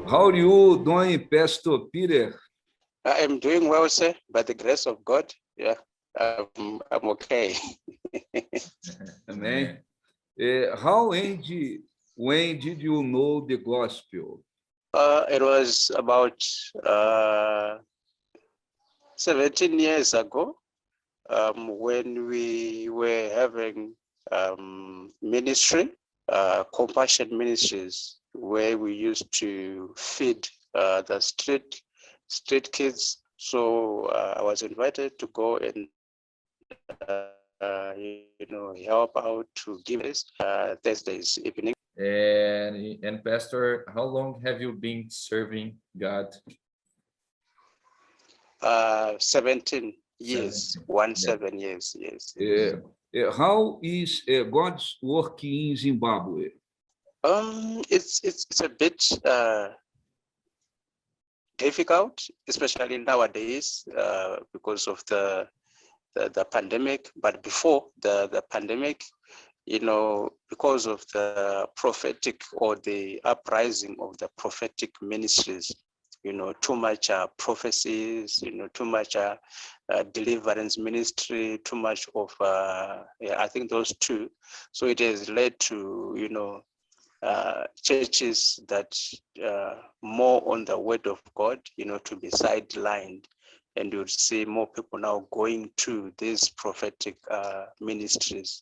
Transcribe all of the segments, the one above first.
How are you doing, Pastor Peter? I am doing well, sir, by the grace of God. Yeah, I'm okay. Amen. When did you know the gospel? It was about 17 years ago when we were having ministry, compassion ministries, where we used to feed the street kids. So I was invited to go and help out to give this Thursdays evening. And Pastor, how long have you been serving God? 17 years, 17 years, yes. How is God's work in Zimbabwe? It's a bit difficult, especially nowadays because of the pandemic. But before the pandemic, because of the prophetic or the uprising of the prophetic ministries, too much prophecies, too much deliverance ministry, too much of, I think those two. So it has led to, churches that more on the word of God, to be sidelined. And you'll see more people now going to these prophetic ministries.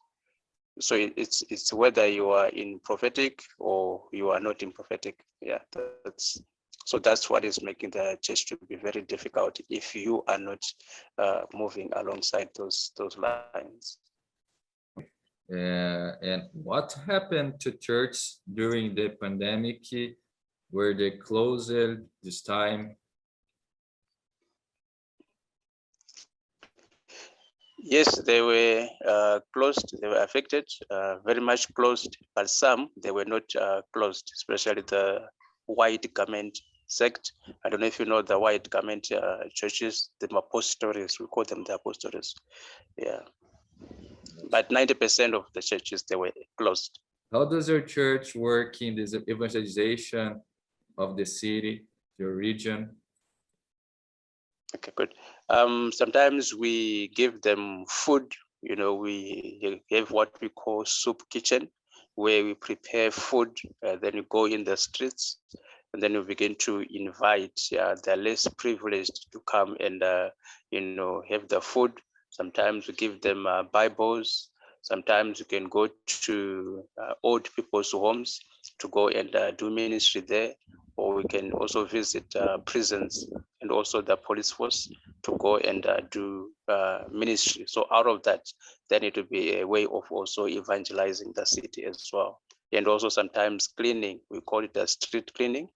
So it's whether you are in prophetic or you are not in prophetic. Yeah, that's what is making the church to be very difficult if you are not moving alongside those lines. And what happened to church during the pandemic? Were they closed this time? Yes, they were closed. They were affected, very much closed, but some they were not closed, especially the white garment sect. I don't know if you know the white garment churches, the apostles. We call them the apostles. Yeah, but 90% of the churches they were closed. How does your church work in this evangelization of the city, your region? Okay, good. Sometimes we give them food. We have what we call soup kitchen, where we prepare food. Then we go in the streets, and then we begin to invite the less privileged to come and have the food. Sometimes we give them Bibles. Sometimes you can go to old people's homes to go and do ministry there, or we can also visit prisons and also the police force to go and do ministry. So out of that, then it will be a way of also evangelizing the city as well. And also sometimes cleaning, we call it a street cleaning.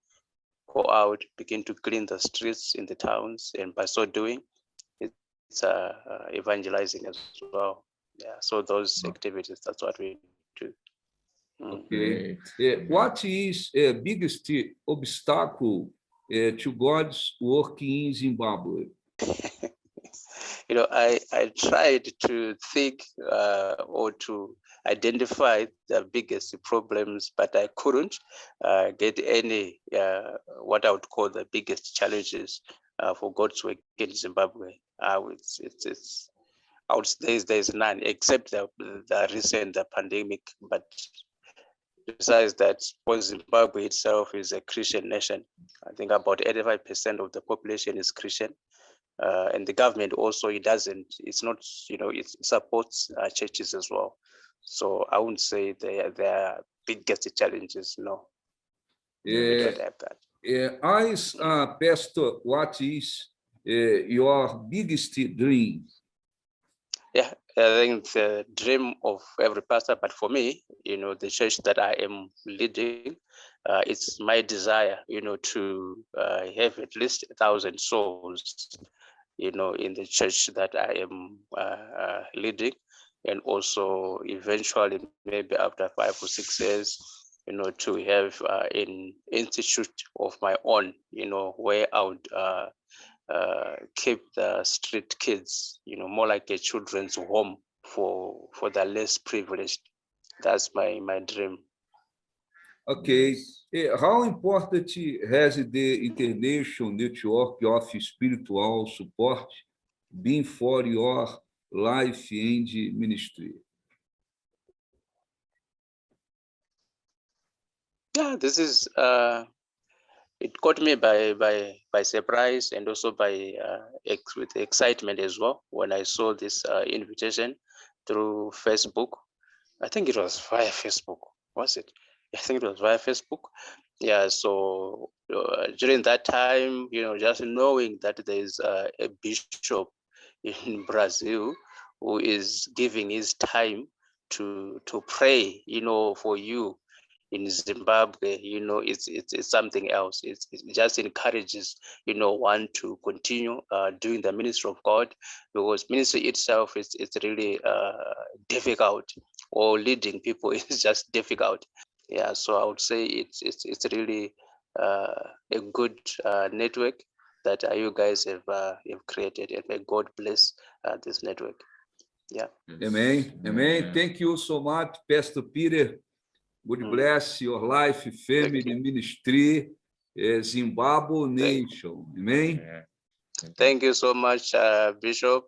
Go out, begin to clean the streets in the towns, and by so doing, it's evangelizing as well. Yeah, so those activities, that's what we do. Okay. What is the biggest obstacle to God's work in Zimbabwe? I tried to think or to identify the biggest problems, but I couldn't get any what I would call the biggest challenges for God's work in Zimbabwe. There's none except the recent pandemic, but besides that, Zimbabwe itself is a Christian nation. I think about 85% of the population is Christian. And the government also, it supports churches as well. So I wouldn't say they are biggest challenges, no. We don't have that. As a pastor, what is your biggest dream? Yeah, I think the dream of every pastor, but for me, the church that I am leading, it's my desire, to have at least 1,000 souls, in the church that I am leading, and also eventually, maybe after 5 or 6 years, to have an institute of my own, where I would keep the street kids, more like a children's home for the less privileged. That's my dream. Okay. Yes. How important has the International Network of Spiritual Support been for your life and ministry? Yeah, this is it caught me by surprise, and also by with excitement as well when I saw this invitation through Facebook. I think it was via Facebook, was it? I think it was via Facebook. Yeah, so during that time, just knowing that there's a bishop in Brazil who is giving his time to pray, for you in Zimbabwe, it's something else. It just encourages, one to continue doing the ministry of God, because ministry itself is really difficult, or leading people is just difficult. Yeah, so I would say it's really a good network that you guys have created, and may God bless this network. Yeah. Amen. Amen. Thank you so much, Pastor Peter. God bless your life, family, ministry, Zimbabwe nation. Amen. Thank you so much, Bishop.